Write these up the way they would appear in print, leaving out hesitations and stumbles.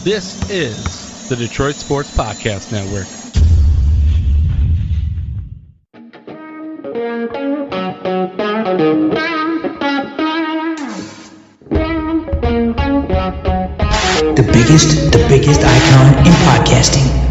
This is the Detroit Sports Podcast Network. The biggest icon in podcasting.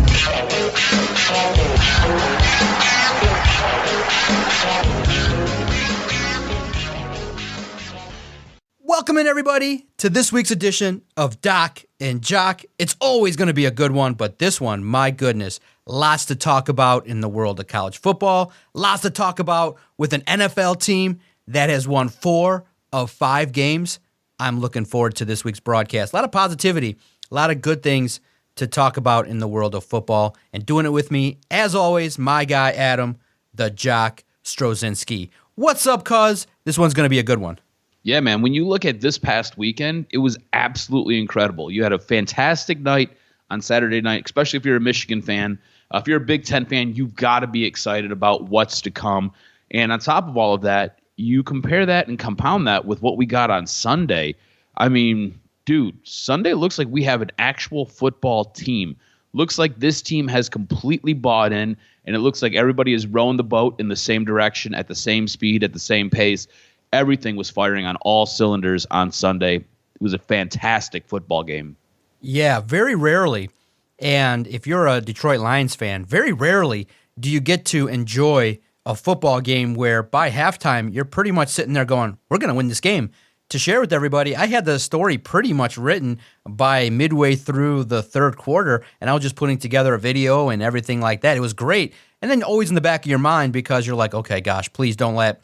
Welcome in, everybody, to this week's edition of Doc and Jock. It's always going to be a good one, but this one, my goodness, lots to talk about in the world of college football, lots to talk about with an NFL team that has won 4 of 5 games. I'm looking forward to this week's broadcast. A lot of positivity, a lot of good things to talk about in the world of football. And doing it with me, as always, my guy, Adam, the Jock Strozinski. What's up, cuz? This one's going to be a good one. Yeah, man, when you look at this past weekend, it was absolutely incredible. You had a fantastic night on Saturday night, especially if you're a Michigan fan. If you're a Big Ten fan, you've got to be excited about what's to come. And on top of all of that, you compare that and compound that with what we got on Sunday. I mean, dude, Sunday looks like we have an actual football team. Looks like this team has completely bought in, and it looks like everybody is rowing the boat in the same direction, at the same speed, at the same pace. Everything was firing on all cylinders on Sunday. It was a fantastic football game. Yeah, very rarely, and if you're a Detroit Lions fan, very rarely do you get to enjoy a football game where by halftime you're pretty much sitting there going, we're going to win this game. To share with everybody, I had the story pretty much written by midway through the third quarter, and I was just putting together a video and everything like that. It was great. And then always in the back of your mind, because you're like, okay, gosh, please don't let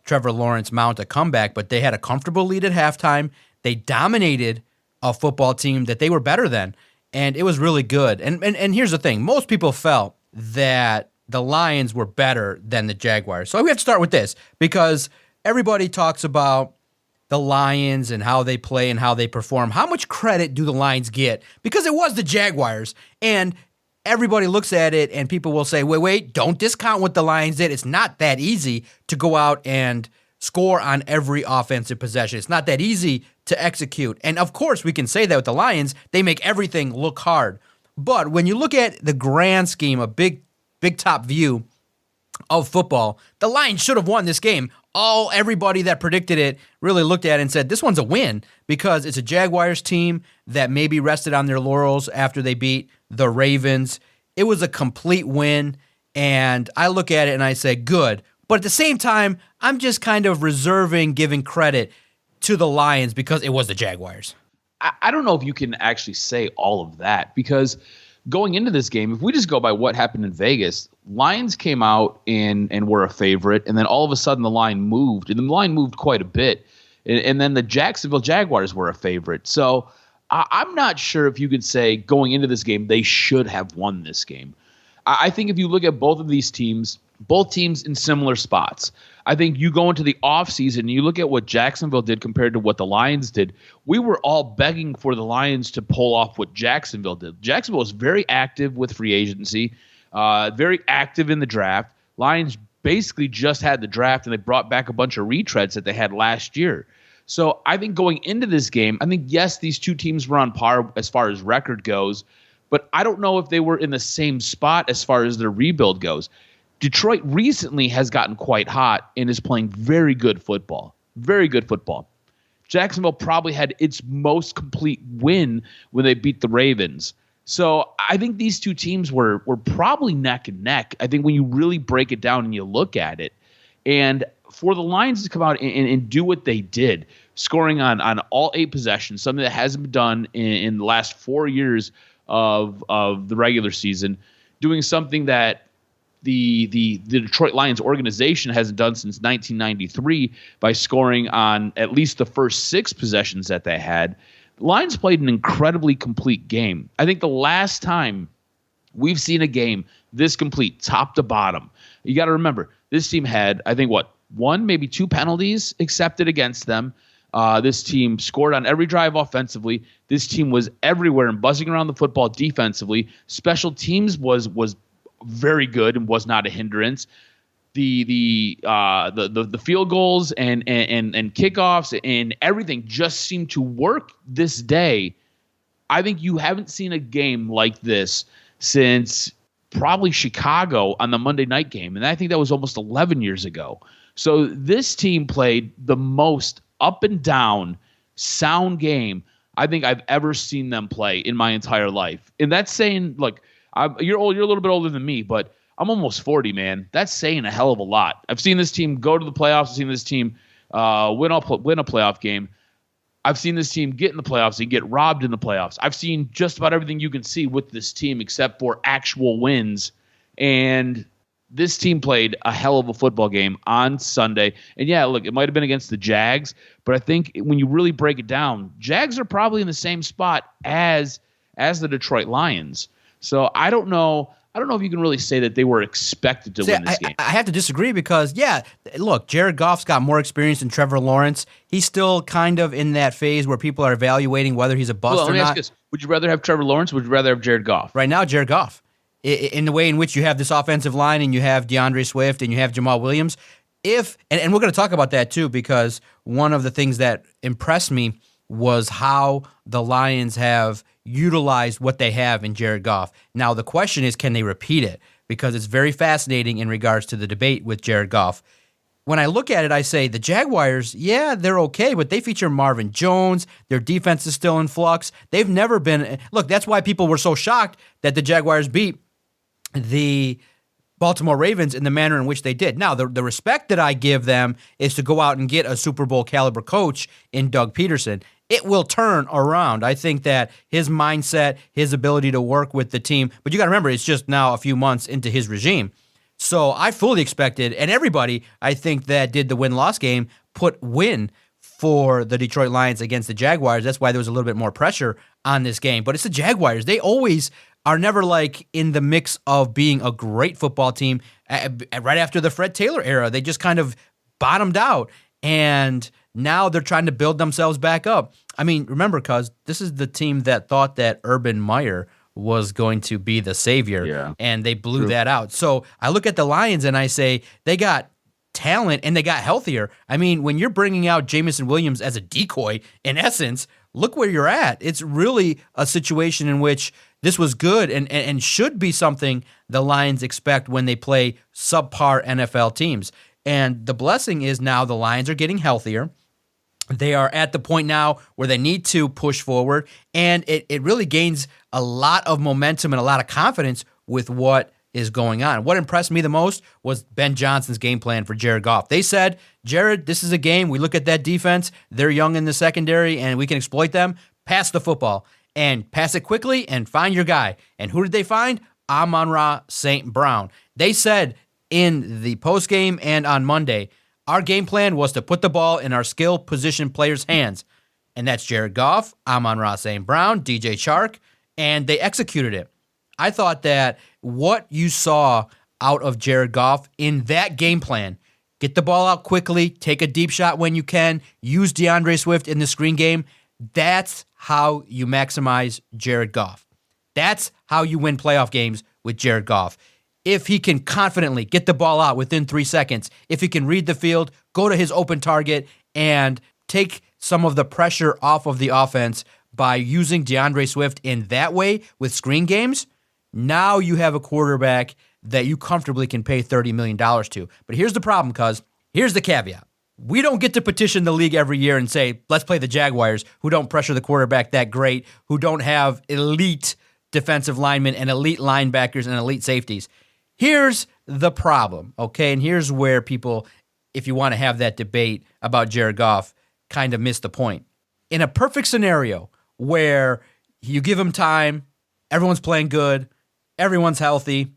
Trevor Lawrence mount a comeback, but they had a comfortable lead at halftime. They dominated a football team that they were better than, and it was really good. And here's the thing. Most people felt that the Lions were better than the Jaguars. So we have to start with this, because everybody talks about the Lions and how they play and how they perform. How much credit do the Lions get? Because it was the Jaguars, and everybody looks at it and people will say, wait, don't discount what the Lions did. It's not that easy to go out and score on every offensive possession. It's not that easy to execute. And of course, we can say that with the Lions. They make everything look hard. But when you look at the grand scheme, a big top view of football, the Lions should have won this game. Everybody that predicted it really looked at it and said, this one's a win, because it's a Jaguars team that maybe rested on their laurels after they beat the Ravens. It was a complete win, and I look at it and I say, good. But at the same time, I'm just kind of reserving giving credit to the Lions because it was the Jaguars. I don't know if you can actually say all of that, because going into this game, if we just go by what happened in Vegas, Lions came out and were a favorite, and then all of a sudden the line moved, and the line moved quite a bit, and then the Jacksonville Jaguars were a favorite. So I'm not sure if you could say going into this game they should have won this game. I think if you look at both of these teams, both teams in similar spots. I think you go into the offseason and you look at what Jacksonville did compared to what the Lions did. We were all begging for the Lions to pull off what Jacksonville did. Jacksonville was very active with free agency, very active in the draft. Lions basically just had the draft, and they brought back a bunch of retreads that they had last year. So I think going into this game, I think, yes, these two teams were on par as far as record goes, but I don't know if they were in the same spot as far as their rebuild goes. Detroit recently has gotten quite hot and is playing very good football. Very good football. Jacksonville probably had its most complete win when they beat the Ravens. So I think these two teams were probably neck and neck. I think when you really break it down and you look at it, and for the Lions to come out and do what they did, scoring on all 8 possessions, something that hasn't been done in the last 4 years of the regular season, doing something that the Detroit Lions organization hasn't done since 1993 by scoring on at least the first 6 possessions that they had. The Lions played an incredibly complete game. I think the last time we've seen a game this complete, top to bottom, you got to remember, this team had, I think, 1, maybe 2 penalties accepted against them. This team scored on every drive offensively. This team was everywhere and buzzing around the football defensively. Special teams was very good and was not a hindrance. The field goals and kickoffs and everything just seemed to work this day I think you haven't seen a game like this since probably Chicago on the Monday night game. And I think that was almost 11 years ago. So this team played the most up and down, sound game I think I've ever seen them play in my entire life. And that's saying, look, you're old, you're a little bit older than me, but I'm almost 40, man. That's saying a hell of a lot. I've seen this team go to the playoffs. I've seen this team win a playoff game. I've seen this team get in the playoffs and get robbed in the playoffs. I've seen just about everything you can see with this team except for actual wins. And this team played a hell of a football game on Sunday. And yeah, look, it might have been against the Jags, but I think when you really break it down, Jags are probably in the same spot as the Detroit Lions. So I don't know if you can really say that they were expected to win this game. I have to disagree because, yeah, look, Jared Goff's got more experience than Trevor Lawrence. He's still kind of in that phase where people are evaluating whether he's a bust or not. Let me ask you this. Would you rather have Trevor Lawrence or would you rather have Jared Goff? Right now, Jared Goff. In the way in which you have this offensive line and you have DeAndre Swift and you have Jamal Williams. And we're going to talk about that too, because one of the things that impressed me was how the Lions have utilized what they have in Jared Goff. Now, the question is, can they repeat it? Because it's very fascinating in regards to the debate with Jared Goff. When I look at it, I say the Jaguars, yeah, they're okay, but they feature Marvin Jones. Their defense is still in flux. They've never been – look, that's why people were so shocked that the Jaguars beat the Baltimore Ravens in the manner in which they did. Now, the respect that I give them is to go out and get a Super Bowl caliber coach in Doug Peterson. It will turn around. I think that his mindset, his ability to work with the team, but you got to remember, it's just now a few months into his regime. So I fully expected, and everybody, I think, that did the win-loss game put win for the Detroit Lions against the Jaguars. That's why there was a little bit more pressure on this game. But it's the Jaguars. They always are never like in the mix of being a great football team. Right after the Fred Taylor era, they just kind of bottomed out, and now they're trying to build themselves back up. I mean, remember, cuz this is the team that thought that Urban Meyer was going to be the savior, and they blew that out. So I look at the Lions and I say they got talent and they got healthier. I mean, when you're bringing out Jamison Williams as a decoy, in essence, look where you're at. It's really a situation in which this was good and should be something the Lions expect when they play subpar NFL teams. And the blessing is now the Lions are getting healthier. They are at the point now where they need to push forward, and it really gains a lot of momentum and a lot of confidence with what is going on. What impressed me the most was Ben Johnson's game plan for Jared Goff. They said, Jared, this is a game. We look at that defense. They're young in the secondary, and we can exploit them. Pass the football, and pass it quickly, and find your guy. And who did they find? Amon-Ra St. Brown. They said in the postgame and on Monday, our game plan was to put the ball in our skill position players' hands. And that's Jared Goff, Amon-Ra St. Brown, DJ Chark, and they executed it. I thought that what you saw out of Jared Goff in that game plan, get the ball out quickly, take a deep shot when you can, use DeAndre Swift in the screen game, that's how you maximize Jared Goff. That's how you win playoff games with Jared Goff. If he can confidently get the ball out within 3 seconds, if he can read the field, go to his open target, and take some of the pressure off of the offense by using DeAndre Swift in that way with screen games, now you have a quarterback that you comfortably can pay $30 million to. But here's the problem, cuz. Here's the caveat. We don't get to petition the league every year and say, let's play the Jaguars, who don't pressure the quarterback that great, who don't have elite defensive linemen and elite linebackers and elite safeties. Here's the problem, okay? And here's where people, if you want to have that debate about Jared Goff, kind of miss the point. In a perfect scenario where you give him time, everyone's playing good, everyone's healthy,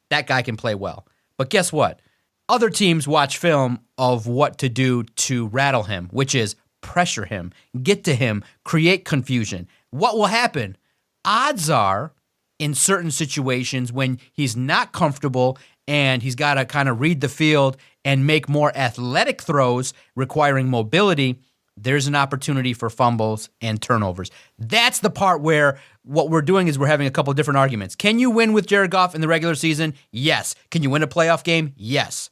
that guy can play well. But guess what? Other teams watch film of what to do to rattle him, which is pressure him, get to him, create confusion. What will happen? Odds are, in certain situations when he's not comfortable and he's got to kind of read the field and make more athletic throws requiring mobility, there's an opportunity for fumbles and turnovers. That's the part where what we're doing is we're having a couple of different arguments. Can you win with Jared Goff in the regular season? Yes. Can you win a playoff game? Yes.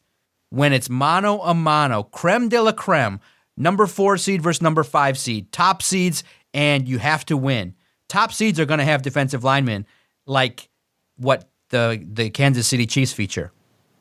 When it's mano a mano, creme de la creme, number 4 seed versus number 5 seed, top seeds, and you have to win. top seeds are going to have defensive linemen like what the Kansas City Chiefs feature.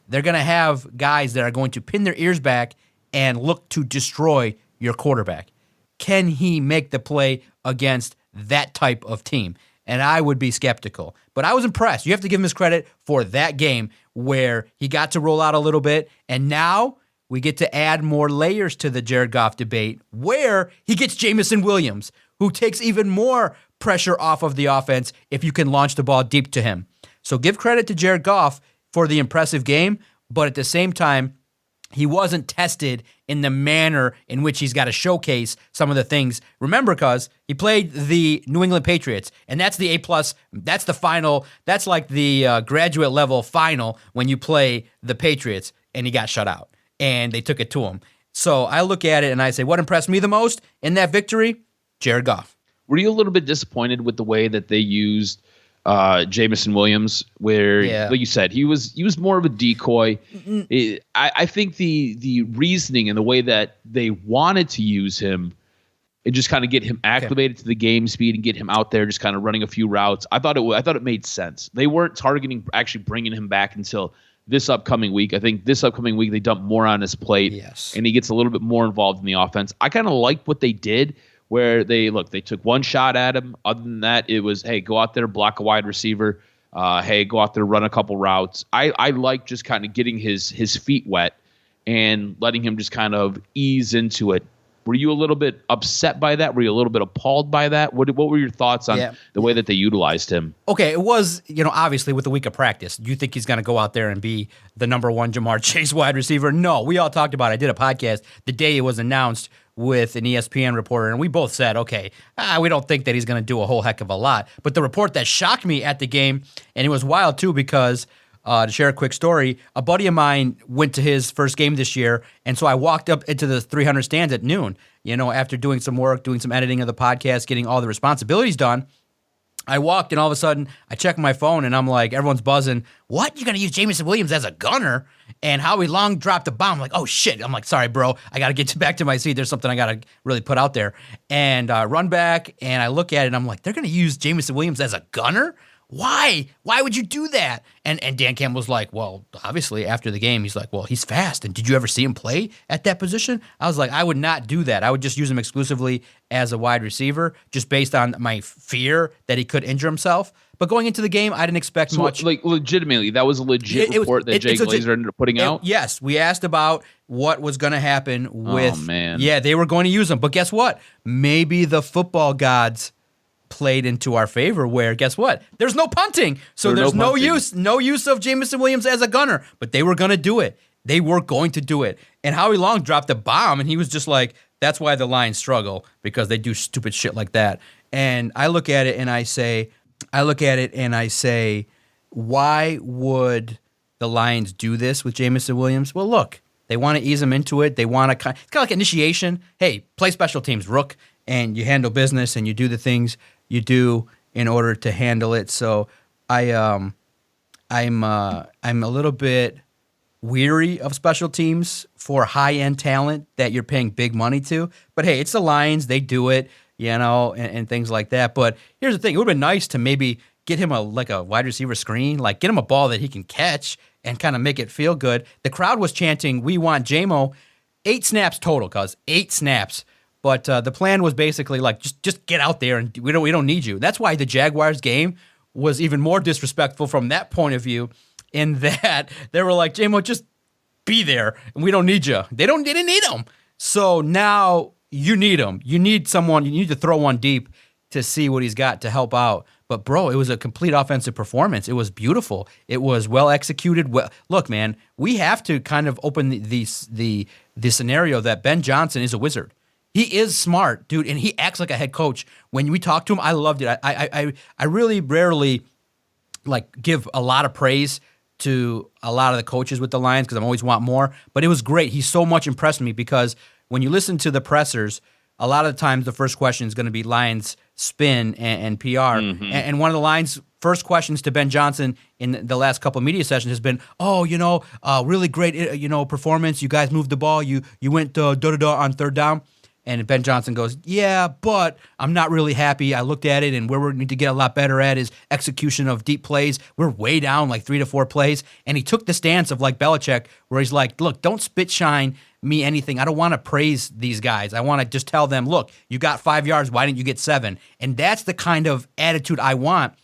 They're going to have guys that are going to pin their ears back and look to destroy your quarterback. Can he make the play against that type of team? And I would be skeptical. But I was impressed. You have to give him his credit for that game where he got to roll out a little bit, and now we get to add more layers to the Jared Goff debate where he gets Jameson Williams, who takes even more pressure off of the offense if you can launch the ball deep to him. So give credit to Jared Goff for the impressive game, but at the same time, he wasn't tested in the manner in which he's got to showcase some of the things. Remember, because he played the New England Patriots, and that's the A+, that's the final, that's like the graduate level final when you play the Patriots, and he got shut out, and they took it to him. So I look at it, and I say, what impressed me the most in that victory? Jared Goff. Were you a little bit disappointed with the way that they used Jameson Williams, where, like you said, he was more of a decoy? I think the reasoning and the way that they wanted to use him and just kind of get him acclimated to the game speed and get him out there, just kind of running a few routes. I thought it made sense. They weren't targeting actually bringing him back until this upcoming week. I think this upcoming week they dump more on his plate, and he gets a little bit more involved in the offense. I kind of liked what they did, where they took one shot at him. Other than that, it was, hey, go out there, block a wide receiver. Hey, go out there, run a couple routes. I like just kind of getting his feet wet and letting him just kind of ease into it. Were you a little bit upset by that? Were you a little bit appalled by that? What were your thoughts on the way that they utilized him? Okay, it was, obviously with the week of practice, do you think he's going to go out there and be the number one Jamar Chase wide receiver? No, we all talked about it. I did a podcast the day it was announced with an ESPN reporter, and we both said, okay, we don't think that he's going to do a whole heck of a lot. But the report that shocked me at the game, and it was wild too, because to share a quick story, a buddy of mine went to his first game this year, and so I walked up into the 300 stands at noon, after doing some work, doing some editing of the podcast, getting all the responsibilities done. I walked, and all of a sudden, I check my phone, and I'm like, everyone's buzzing. What? You're going to use Jameson Williams as a gunner? And Howie Long dropped a bomb. I'm like, oh, shit. I'm like, sorry, bro. I got to get back to my seat. There's something I got to really put out there. And run back, and I look at it, and I'm like, they're going to use Jameson Williams as a gunner? Why? Why would you do that? And Dan Campbell's like, well, obviously, after the game, he's like, well, he's fast. And did you ever see him play at that position? I was like, I would not do that. I would just use him exclusively as a wide receiver, just based on my fear that he could injure himself. But going into the game, I didn't expect much. Like, legitimately, that was a legit report that Jay Glazer ended up putting out? Yes. We asked about what was going to happen with. Oh, man. Yeah, they were going to use him. But guess what? Maybe the football gods played into our favor, where guess what? There's no punting. So there's no use of Jameson Williams as a gunner. But they were going to do it. They were going to do it. And Howie Long dropped a bomb, and he was just like, that's why the Lions struggle, because they do stupid shit like that. And I look at it and I say, why would the Lions do this with Jameson Williams? Well, look, they want to ease him into it. They want to it's kind of like initiation. Hey, play special teams, rook, and you handle business and you do the things you do in order to handle it. So I'm a little bit weary of special teams for high-end talent that you're paying big money to. But hey, it's the Lions. They do it, and things like that. But here's the thing. It would have been nice to maybe get him a wide receiver screen, like get him a ball that he can catch and kind of make it feel good. The crowd was chanting, we want JMO. 8 snaps total, cuz 8 snaps. But the plan was basically like, just get out there and we don't need you. That's why the Jaguars game was even more disrespectful from that point of view, in that they were like, JMO, just be there and we don't need you. They didn't need him. So now you need him. You need someone. You need to throw one deep to see what he's got to help out. But bro, it was a complete offensive performance. It was beautiful. It was well executed. Well, look, man, we have to kind of open the scenario that Ben Johnson is a wizard. He is smart, dude, and he acts like a head coach. When we talk to him, I loved it. I really rarely give a lot of praise to a lot of the coaches with the Lions because I always want more. But it was great. He so much impressed me because when you listen to the pressers, a lot of the times the first question is going to be Lions spin and PR. Mm-hmm. And one of the Lions' first questions to Ben Johnson in the last couple of media sessions has been, really great, performance. You guys moved the ball. You went da-da-da on third down. And Ben Johnson goes, yeah, but I'm not really happy. I looked at it, and where we need to get a lot better at is execution of deep plays. We're way down like 3 to 4 plays. And he took the stance of like Belichick, where he's like, look, don't spit shine me anything. I don't want to praise these guys. I want to just tell them, look, you got 5 yards. Why didn't you get 7? And that's the kind of attitude I want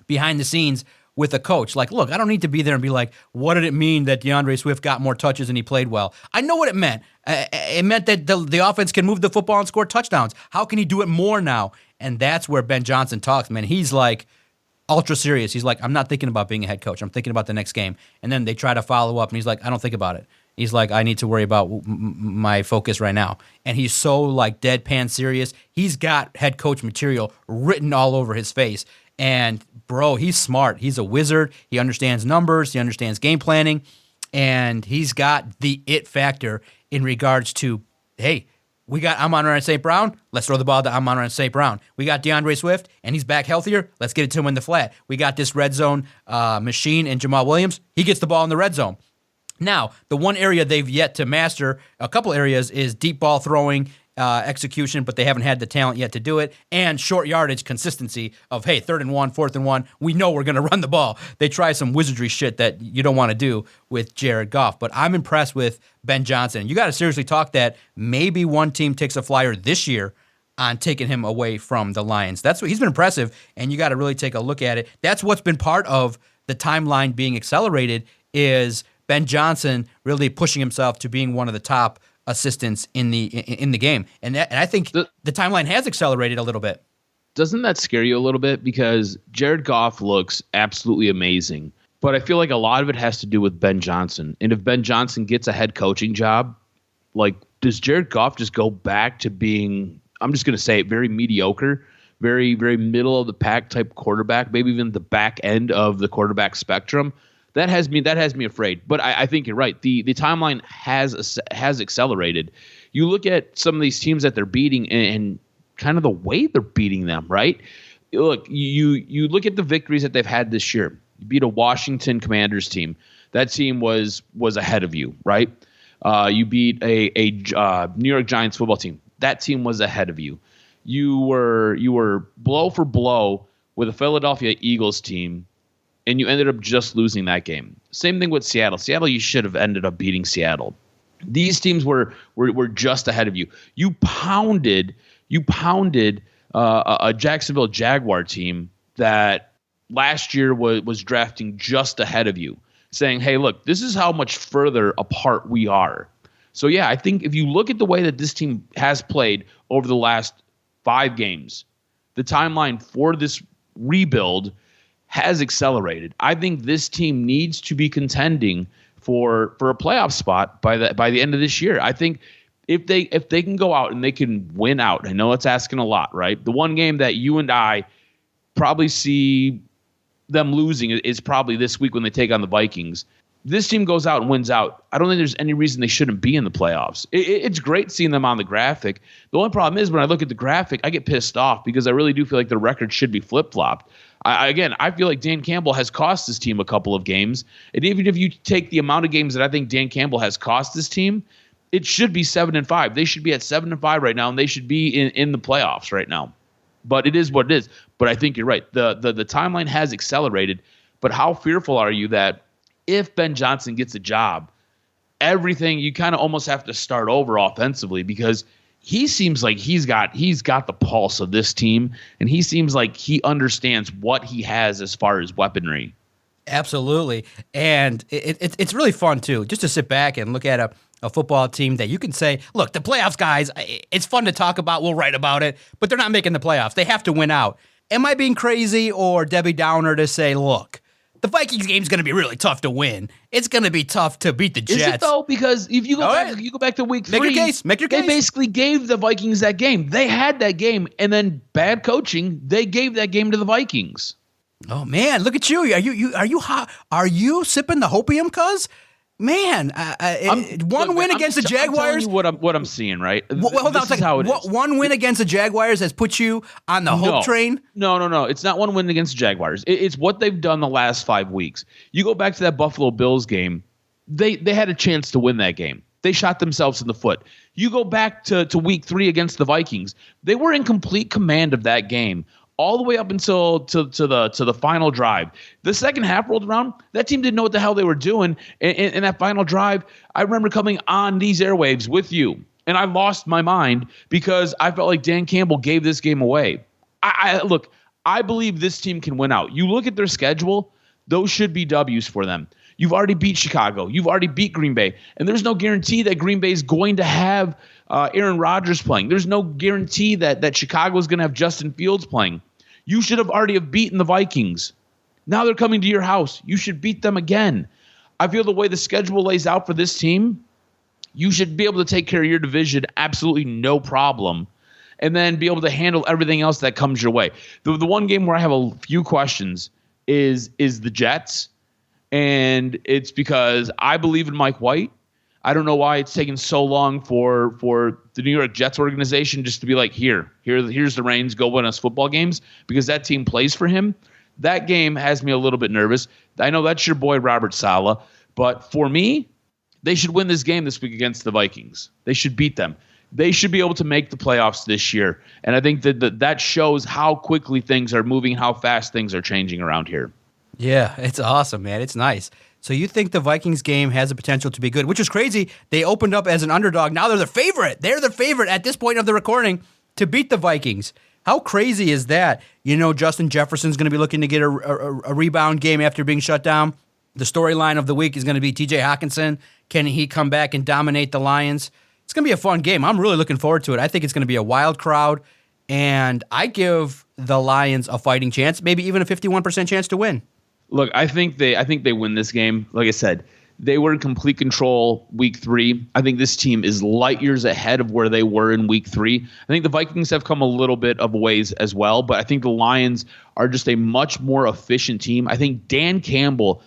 behind the scenes with a coach. Like, look, I don't need to be there and be like, what did it mean that DeAndre Swift got more touches and he played well? I know what it meant. It meant that the offense can move the football and score touchdowns. How can he do it more now? And that's where Ben Johnson talks, man. He's like ultra serious. He's like, I'm not thinking about being a head coach. I'm thinking about the next game. And then they try to follow up, and he's like, I don't think about it. He's like, I need to worry about my focus right now. And he's so like deadpan serious. He's got head coach material written all over his face. And bro, he's smart. He's a wizard. He understands numbers. He understands game planning. And he's got the it factor in regards to, hey, we got Amon-Ra St. Brown. Let's throw the ball to Amon-Ra St. Brown. We got DeAndre Swift, and he's back healthier. Let's get it to him in the flat. We got this red zone machine in Jamal Williams. He gets the ball in the red zone. Now, the one area they've yet to master, a couple areas, is deep ball throwing, execution, but they haven't had the talent yet to do it, and short yardage consistency of, hey, 3rd and 1, 4th and 1, we know we're going to run the ball. They try some wizardry shit that you don't want to do with Jared Goff, but I'm impressed with Ben Johnson. You got to seriously talk that maybe one team takes a flyer this year on taking him away from the Lions. That's what he's been impressive, and you got to really take a look at it. That's what's been part of the timeline being accelerated, is Ben Johnson really pushing himself to being one of the top assistants in the game, and I think the timeline has accelerated a little bit. Doesn't that scare you a little bit? Because Jared Goff looks absolutely amazing, but I feel like a lot of it has to do with Ben Johnson. And if Ben Johnson gets a head coaching job, like, does Jared Goff just go back to being, I'm just going to say it, very mediocre, very, very middle of the pack type quarterback, maybe even the back end of the quarterback spectrum? That has me afraid. But I think you're right. The timeline has accelerated. You look at some of these teams that they're beating and kind of the way they're beating them, right? Look, you look at the victories that they've had this year. You beat a Washington Commanders team. That team was ahead of you, right? You beat a New York Giants football team. That team was ahead of you. You were blow for blow with a Philadelphia Eagles team, and you ended up just losing that game. Same thing with Seattle. Seattle, you should have ended up beating Seattle. These teams were just ahead of you. You pounded a Jacksonville Jaguar team that last year was drafting just ahead of you, saying, hey, look, this is how much further apart we are. So, yeah, I think if you look at the way that this team has played over the last 5 games, the timeline for this rebuild has accelerated. I think this team needs to be contending for a playoff spot by the end of this year. I think if they can go out and they can win out, I know it's asking a lot, right? The one game that you and I probably see them losing is probably this week when they take on the Vikings. This team goes out and wins out. I don't think there's any reason they shouldn't be in the playoffs. It's great seeing them on the graphic. The only problem is when I look at the graphic, I get pissed off because I really do feel like the record should be flip-flopped. I feel like Dan Campbell has cost this team a couple of games. And even if you take the amount of games that I think Dan Campbell has cost this team, it should be 7-5. They should be at 7-5 right now, and they should be in the playoffs right now. But it is what it is. But I think you're right. The timeline has accelerated. But how fearful are you that if Ben Johnson gets a job, everything, you kind of almost have to start over offensively, because he seems like he's got the pulse of this team, and he seems like he understands what he has as far as weaponry. Absolutely. And it's really fun, too, just to sit back and look at a football team that you can say, look, the playoffs, guys, it's fun to talk about. We'll write about it, but they're not making the playoffs. They have to win out. Am I being crazy or Debbie Downer to say, look, the Vikings game is going to be really tough to win. It's going to be tough to beat the Jets. Is it though? Because if you go back to week 3, make your case. They basically gave the Vikings that game. They had that game, and then bad coaching, they gave that game to the Vikings. Oh man, look at you! Are you sipping the hopium, cuz? Man, one win against the Jaguars. I'm telling you what I'm seeing, right? Hold on a second. One win against the Jaguars has put you on the hope train? No. It's not one win against the Jaguars. It's what they've done the last 5 weeks. You go back to that Buffalo Bills game. They had a chance to win that game. they shot themselves in the foot. You go back to week 3 against the Vikings. They were in complete command of that game all the way up until to the final drive. The second half rolled around. That team didn't know what the hell they were doing. In that final drive, I remember coming on these airwaves with you, and I lost my mind because I felt like Dan Campbell gave this game away. Look, I believe this team can win out. You look at their schedule, those should be W's for them. You've already beat Chicago. You've already beat Green Bay. And there's no guarantee that Green Bay is going to have Aaron Rodgers playing. There's no guarantee that Chicago is going to have Justin Fields playing. You should have already have beaten the Vikings. Now they're coming to your house. You should beat them again. I feel the way the schedule lays out for this team, you should be able to take care of your division absolutely no problem, and then be able to handle everything else that comes your way. The one game where I have a few questions is the Jets. And it's because I believe in Mike White. I don't know why it's taken so long for the New York Jets organization just to be like, here's the reins, go win us football games, because that team plays for him. That game has me a little bit nervous. I know that's your boy Robert Saleh, but for me, they should win this game this week against the Vikings. They should beat them. They should be able to make the playoffs this year. And I think that shows how quickly things are moving, how fast things are changing around here. Yeah, it's awesome, man. It's nice. So you think the Vikings game has the potential to be good, which is crazy. They opened up as an underdog. Now they're the favorite. They're the favorite at this point of the recording to beat the Vikings. How crazy is that? You know, Justin Jefferson's going to be looking to get a rebound game after being shut down. The storyline of the week is going to be TJ Hawkinson. Can he come back and dominate the Lions? It's going to be a fun game. I'm really looking forward to it. I think it's going to be a wild crowd, and I give the Lions a fighting chance, maybe even a 51% chance to win. Look, I think they win this game. Like I said, they were in complete control week 3. I think this team is light years ahead of where they were in week 3. I think the Vikings have come a little bit of a ways as well, but I think the Lions are just a much more efficient team. I think Dan Campbell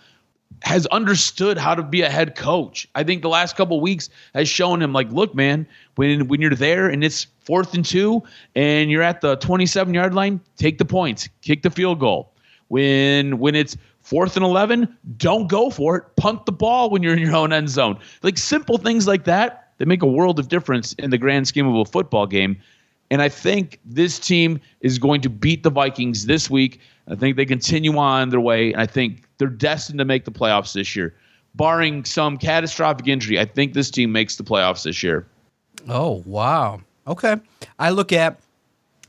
has understood how to be a head coach. I think the last couple of weeks has shown him, like, look, man, when you're there and it's 4th and 2 and you're at the 27-yard line, take the points, kick the field goal. When it's 4th and 11, don't go for it. Punt the ball when you're in your own end zone. Like simple things like that make a world of difference in the grand scheme of a football game. And I think this team is going to beat the Vikings this week. I think they continue on their way, and I think they're destined to make the playoffs this year. Barring some catastrophic injury, I think this team makes the playoffs this year. Oh, wow. Okay. I look at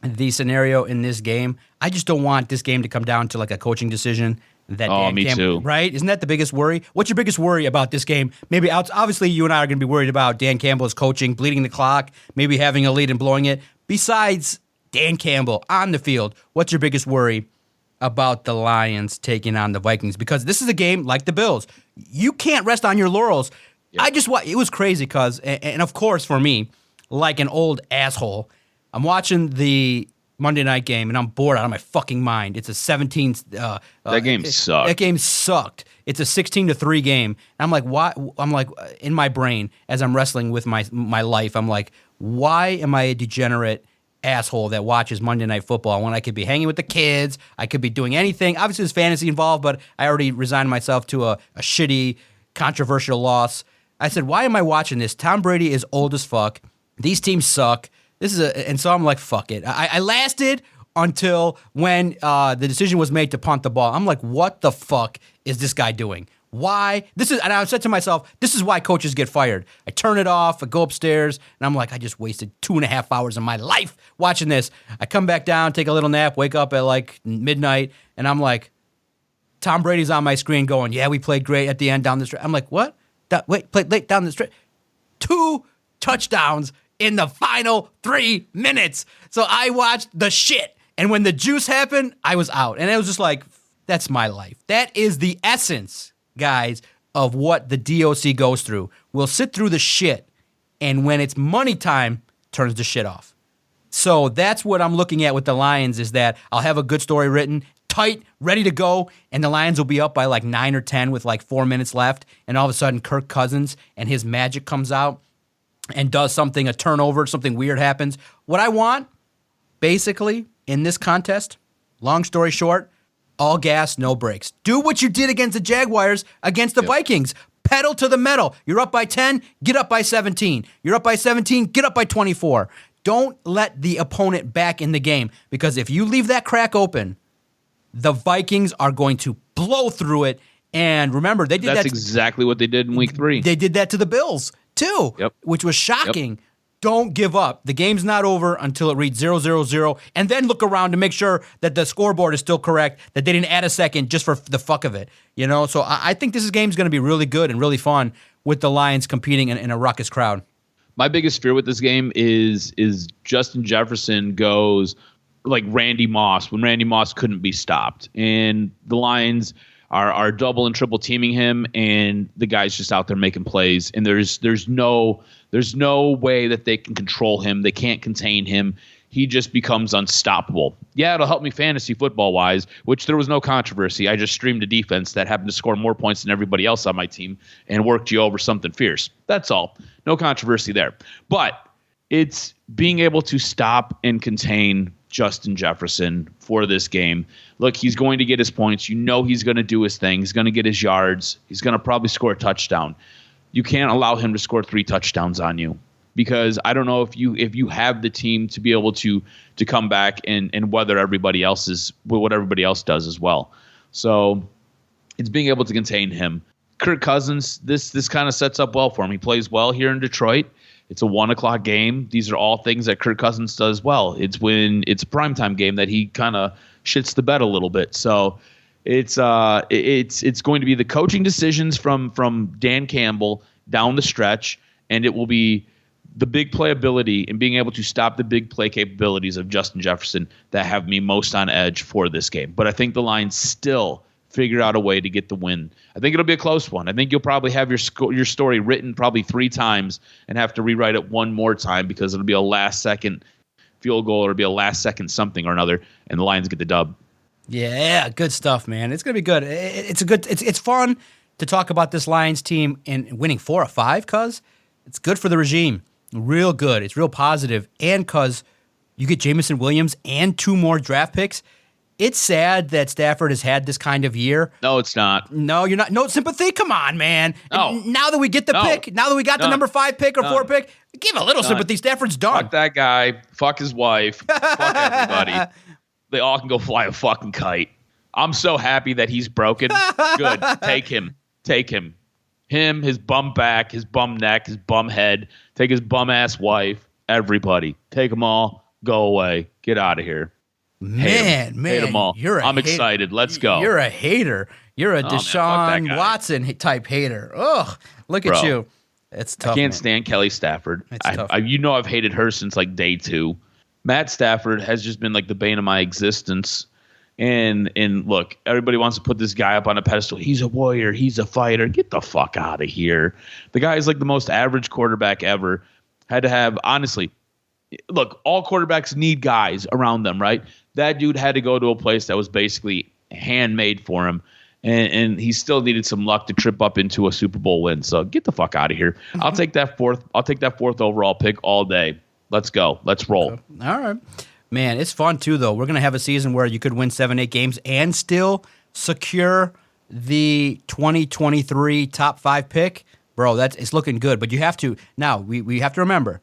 the scenario in this game. I just don't want this game to come down to like a coaching decision. Me too. Right? Isn't that the biggest worry? What's your biggest worry about this game? Maybe obviously you and I are going to be worried about Dan Campbell's coaching, bleeding the clock, maybe having a lead and blowing it. Besides Dan Campbell on the field, what's your biggest worry about the Lions taking on the Vikings? Because this is a game like the Bills. You can't rest on your laurels. Yep. It was crazy because, and of course for me, like an old asshole, I'm watching the Monday night game and I'm bored out of my fucking mind. It's a 17. That game sucked. That game sucked. It's a 16-3 game. And I'm like, why? I'm like, in my brain as I'm wrestling with my life, I'm like, why am I a degenerate asshole that watches Monday Night Football when I could be hanging with the kids? I could be doing anything. Obviously, there's fantasy involved, but I already resigned myself to a shitty, controversial loss. I said, why am I watching this? Tom Brady is old as fuck. These teams suck. And so I'm like, fuck it. I lasted until when the decision was made to punt the ball. I'm like, what the fuck is this guy doing? Why? And I said to myself, this is why coaches get fired. I turn it off, I go upstairs, and I'm like, I just wasted 2.5 hours of my life watching this. I come back down, take a little nap, wake up at like midnight, and I'm like, Tom Brady's on my screen going, yeah, we played great at the end down the stretch. I'm like, what? Played late down the stretch. 2 touchdowns in the final 3 minutes. So I watched the shit. And when the juice happened, I was out. And it was just like, that's my life. That is the essence, guys, of what the DOC goes through. We'll sit through the shit, and when it's money time, turns the shit off. So that's what I'm looking at with the Lions, is that I'll have a good story written, tight, ready to go, and the Lions will be up by like 9 or 10 with like 4 minutes left, and all of a sudden Kirk Cousins and his magic comes out and does something, a turnover, something weird happens. What I want, basically, in this contest, long story short, all gas, no brakes. Do what you did against the Jaguars, against the Vikings. Pedal to the metal. You're up by 10, get up by 17. You're up by 17, get up by 24. Don't let the opponent back in the game, because if you leave that crack open, the Vikings are going to blow through it. And remember, they did That's exactly what they did in week 3. They did that to the Bills, too, which was shocking. Yep. Don't give up. The game's not over until it reads 0-0-0, and then look around to make sure that the scoreboard is still correct, that they didn't add a second just for the fuck of it. So I think this game's going to be really good and really fun with the Lions competing in a raucous crowd. My biggest fear with this game is Justin Jefferson goes like Randy Moss when Randy Moss couldn't be stopped, and the Lions are double and triple teaming him, and the guy's just out there making plays, and there's no way that they can control him. They can't contain him. He just becomes unstoppable. Yeah, it'll help me fantasy football wise, which there was no controversy. I just streamed a defense that happened to score more points than everybody else on my team and worked you over something fierce. That's all. No controversy there. But it's being able to stop and contain Justin Jefferson for this game. Look, he's going to get his points. He's going to do his thing. He's going to get his yards. He's going to probably score a touchdown. You can't allow him to score 3 touchdowns on you, because I don't know if you have the team to be able to come back and weather what everybody else does as well. So it's being able to contain him. Kirk Cousins, this kind of sets up well for him. He plays well here in Detroit. It's a 1:00 game. These are all things that Kirk Cousins does well. It's when it's a primetime game that he kind of shits the bed a little bit. So it's going to be the coaching decisions from Dan Campbell down the stretch, and it will be the big playability and being able to stop the big play capabilities of Justin Jefferson that have me most on edge for this game. But I think the Lions still figure out a way to get the win. I think it'll be a close one. I think you'll probably have your story written probably 3 times and have to rewrite it one more time, because it'll be a last-second field goal or it'll be a last-second something or another, and the Lions get the dub. Yeah, good stuff, man. It's gonna be good. It's fun to talk about this Lions team and winning 4 of 5, cuz it's good for the regime. Real good. It's real positive. And cuz you get Jameson Williams and 2 more draft picks. It's sad that Stafford has had this kind of year. No, it's not. No, you're not. No sympathy. Come on, man. No. Now that we get the pick, now that we got the number 5 pick or 4 pick, give a little sympathy. Stafford's done. Fuck that guy. Fuck his wife. Fuck everybody. They all can go fly a fucking kite. I'm so happy that he's broken. Good. Take him. Take him. Him, his bum back, his bum neck, his bum head. Take his bum ass wife. Everybody. Take them all. Go away. Get out of here. Man, hate them all. I'm excited. Let's go. You're a hater. You're a Deshaun Watson type hater. Ugh, look at you. It's tough. I can't stand Kelly Stafford. I've hated her since like day 2. Matt Stafford has just been like the bane of my existence. And look, everybody wants to put this guy up on a pedestal. He's a warrior. He's a fighter. Get the fuck out of here. The guy is like the most average quarterback ever. Had to have, honestly, look, all quarterbacks need guys around them, right? That dude had to go to a place that was basically handmade for him, and he still needed some luck to trip up into a Super Bowl win. So get the fuck out of here. Mm-hmm. I'll take that 4th overall pick all day. Let's go. Let's roll. Okay. All right. Man, it's fun too, though. We're going to have a season where you could win 7-8 games and still secure the 2023 top 5 pick. Bro, it's looking good. But you have to – now, we have to remember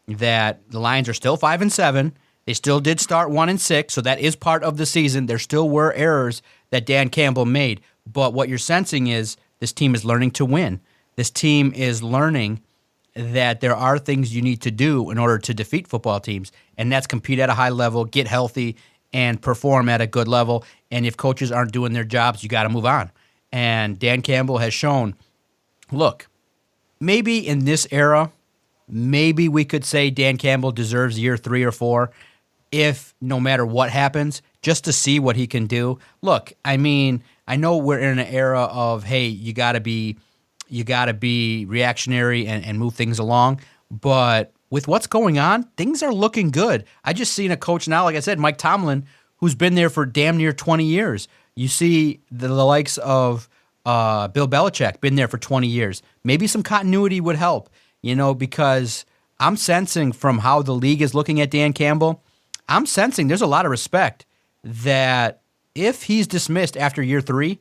that the Lions are still 5-7. They still did start 1-6, so that is part of the season. There still were errors that Dan Campbell made. But what you're sensing is this team is learning to win. This team is learning that there are things you need to do in order to defeat football teams, and that's compete at a high level, get healthy, and perform at a good level. And if coaches aren't doing their jobs, you got to move on. And Dan Campbell has shown, look, maybe in this era, maybe we could say Dan Campbell deserves year 3 or 4, if no matter what happens, just to see what he can do. Look, I mean, I know we're in an era of, hey, you got to be reactionary and move things along. But with what's going on, things are looking good. I just seen a coach now, like I said, Mike Tomlin, who's been there for damn near 20 years. You see the likes of Bill Belichick, been there for 20 years. Maybe some continuity would help, because I'm sensing from how the league is looking at Dan Campbell, I'm sensing there's a lot of respect that if he's dismissed after year 3,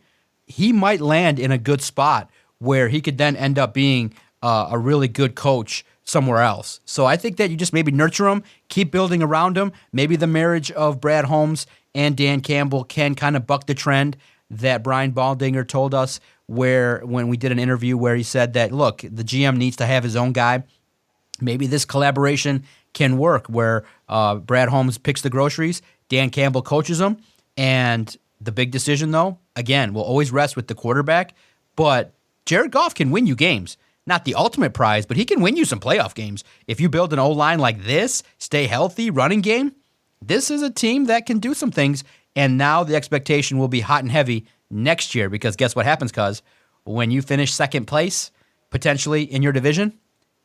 he might land in a good spot where he could then end up being a really good coach somewhere else. So I think that you just maybe nurture him, keep building around him. Maybe the marriage of Brad Holmes and Dan Campbell can kind of buck the trend that Brian Baldinger told us when we did an interview where he said that, look, the GM needs to have his own guy. Maybe this collaboration can work where Brad Holmes picks the groceries, Dan Campbell coaches them, and the big decision, though, again, will always rest with the quarterback, but Jared Goff can win you games. Not the ultimate prize, but he can win you some playoff games. If you build an O-line like this, stay healthy, running game, this is a team that can do some things, and now the expectation will be hot and heavy next year because guess what happens, cuz? When you finish second place, potentially in your division,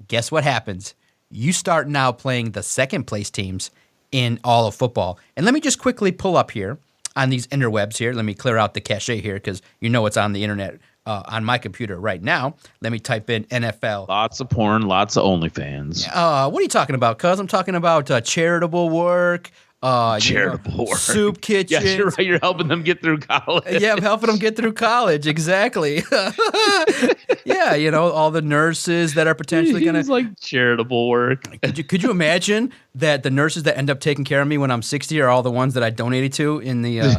guess what happens? You start now playing the second place teams in all of football. And let me just quickly pull up here on these interwebs here. Let me clear out the cache here because you know it's on the internet on my computer right now. Let me type in NFL. Lots of porn, lots of OnlyFans. What are you talking about, cuz? I'm talking about charitable work. Charitable work. Soup kitchens. Yes, you're right. You're helping them get through college. Yeah, I'm helping them get through college. Exactly. Yeah, all the nurses that are potentially going to... It's like charitable work. Could you imagine that the nurses that end up taking care of me when I'm 60 are all the ones that I donated to in the...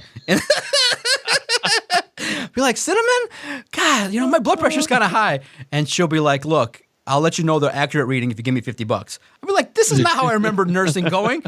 Be like, Cinnamon? God, my blood pressure's kind of high. And she'll be like, look, I'll let you know the accurate reading if you give me $50. I'll be like, this is not how I remember nursing going.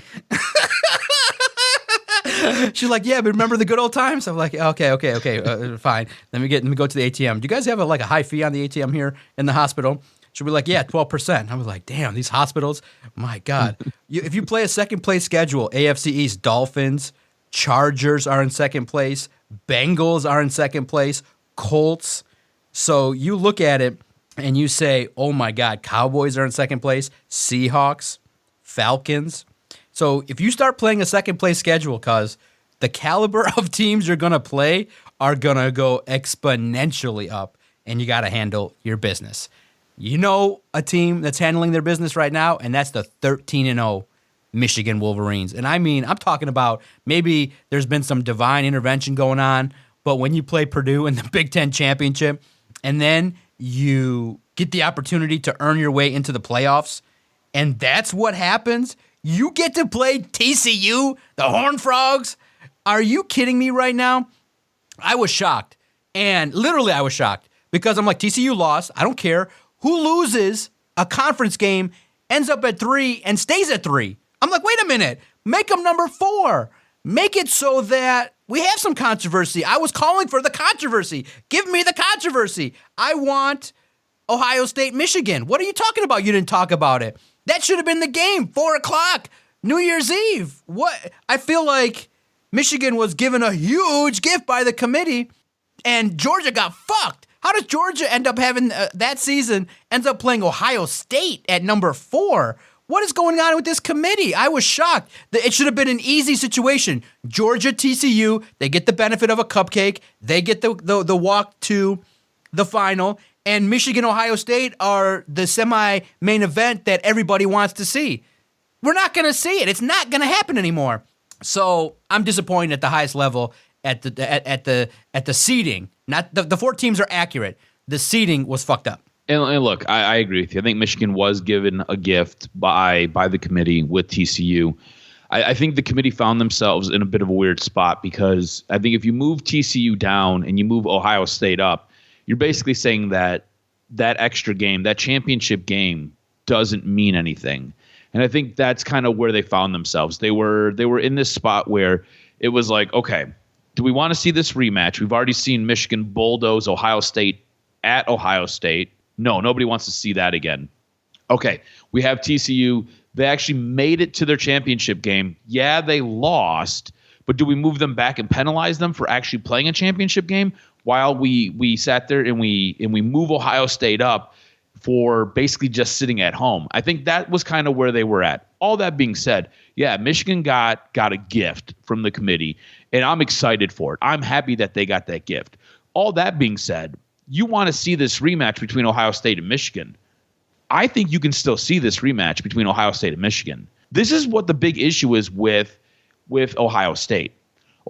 She's like, yeah, but remember the good old times? I'm like, okay, fine. Let me go to the ATM. Do you guys have a high fee on the ATM here in the hospital? She'll be like, yeah, 12%. I was like, damn, these hospitals, my God. If you play a second place schedule, AFC East, Dolphins, Chargers are in second place, Bengals are in second place, Colts. So you look at it and you say, oh my God, Cowboys are in second place, Seahawks, Falcons. So if you start playing a second place schedule, cuz the caliber of teams you're going to play are going to go exponentially up, and you got to handle your business. You know a team that's handling their business right now, and that's the 13-0 Michigan Wolverines. And I mean, I'm talking about maybe there's been some divine intervention going on, but when you play Purdue in the Big Ten Championship, and then you get the opportunity to earn your way into the playoffs, and that's what happens. You get to play TCU, the Horned Frogs. Are you kidding me right now? I was shocked. And literally I was shocked because I'm like, TCU lost. I don't care. Who loses a conference game, ends up at 3, and stays at 3? I'm like, wait a minute. Make them number 4. Make it so that we have some controversy. I was calling for the controversy. Give me the controversy. I want Ohio State, Michigan. What are you talking about? You didn't talk about it. That should have been the game, 4 o'clock, New Year's Eve. What? I feel like Michigan was given a huge gift by the committee, and Georgia got fucked. How does Georgia end up having that season, ends up playing Ohio State at number 4? What is going on with this committee? I was shocked. It should have been an easy situation. Georgia, TCU, they get the benefit of a cupcake. They get the walk to the final. And Michigan, Ohio State are the semi-main event that everybody wants to see. We're not going to see it. It's not going to happen anymore. So I'm disappointed at the highest level at the seeding. Not the 4 teams are accurate. The seeding was fucked up. And look, I agree with you. I think Michigan was given a gift by the committee with TCU. I think the committee found themselves in a bit of a weird spot because I think if you move TCU down and you move Ohio State up, you're basically saying that extra game, that championship game, doesn't mean anything. And I think that's kind of where they found themselves. They were in this spot where it was like, okay, do we want to see this rematch? We've already seen Michigan bulldoze Ohio State at Ohio State. No, nobody wants to see that again. Okay, we have TCU. They actually made it to their championship game. Yeah, they lost, but do we move them back and penalize them for actually playing a championship game while we sat there and we move Ohio State up for basically just sitting at home? I think that was kind of where they were at. All that being said, yeah, Michigan got a gift from the committee, and I'm excited for it. I'm happy that they got that gift. All that being said, you want to see this rematch between Ohio State and Michigan. I think you can still see this rematch between Ohio State and Michigan. This is what the big issue is with Ohio State.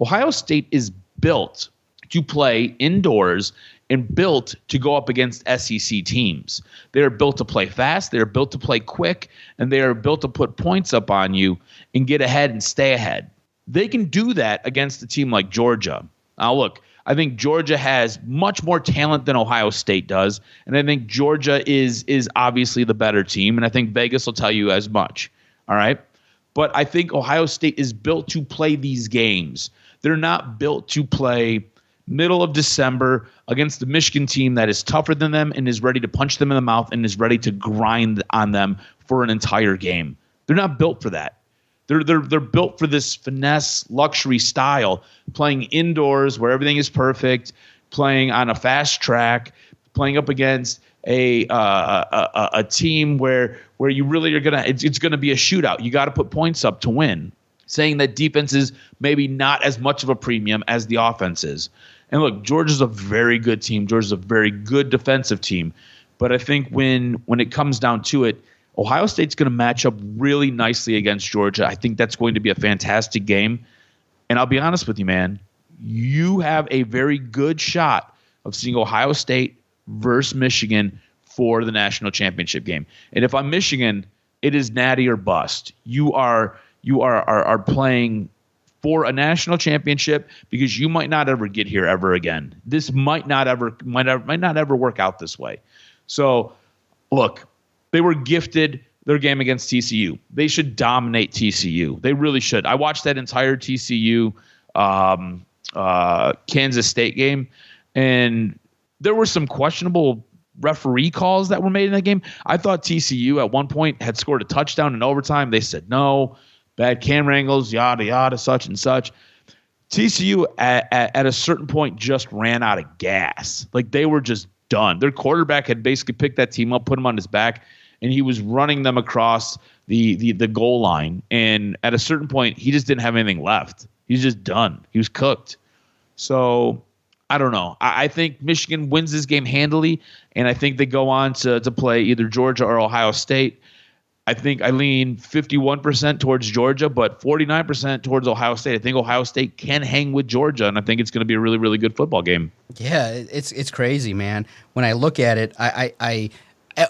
Ohio State is built to play indoors and built to go up against SEC teams. They are built to play fast. They are built to play quick, and they are built to put points up on you and get ahead and stay ahead. They can do that against a team like Georgia. Now, look, I think Georgia has much more talent than Ohio State does, and I think Georgia is obviously the better team, and I think Vegas will tell you as much. All right? But I think Ohio State is built to play these games. They're not built to play middle of December against the Michigan team that is tougher than them and is ready to punch them in the mouth and is ready to grind on them for an entire game. They're not built for that. They're built for this finesse luxury style, playing indoors where everything is perfect, playing on a fast track, playing up against a team where you really are it's gonna be a shootout. You got to put points up to win. Saying that defense is maybe not as much of a premium as the offense is. And look, Georgia's a very good team. Georgia's a very good defensive team. But I think when it comes down to it, Ohio State's going to match up really nicely against Georgia. I think that's going to be a fantastic game. And I'll be honest with you, man, you have a very good shot of seeing Ohio State versus Michigan for the national championship game. And if I'm Michigan, it is natty or bust. You are playing for a national championship because you might not ever get here ever again. This might not ever work out this way. So, look, they were gifted their game against TCU. They should dominate TCU. They really should. I watched that entire TCU Kansas State game, and there were some questionable referee calls that were made in that game. I thought TCU at one point had scored a touchdown in overtime. They said no. Bad camera angles, yada, yada, such and such. TCU at a certain point just ran out of gas. Like, they were just done. Their quarterback had basically picked that team up, put him on his back, and he was running them across the goal line. And at a certain point, he just didn't have anything left. He was just done. He was cooked. So, I don't know. I think Michigan wins this game handily, and I think they go on to play either Georgia or Ohio State. I think I lean 51% towards Georgia, but 49% towards Ohio State. I think Ohio State can hang with Georgia, and I think it's going to be a really, really good football game. Yeah, it's crazy, man. When I look at it, I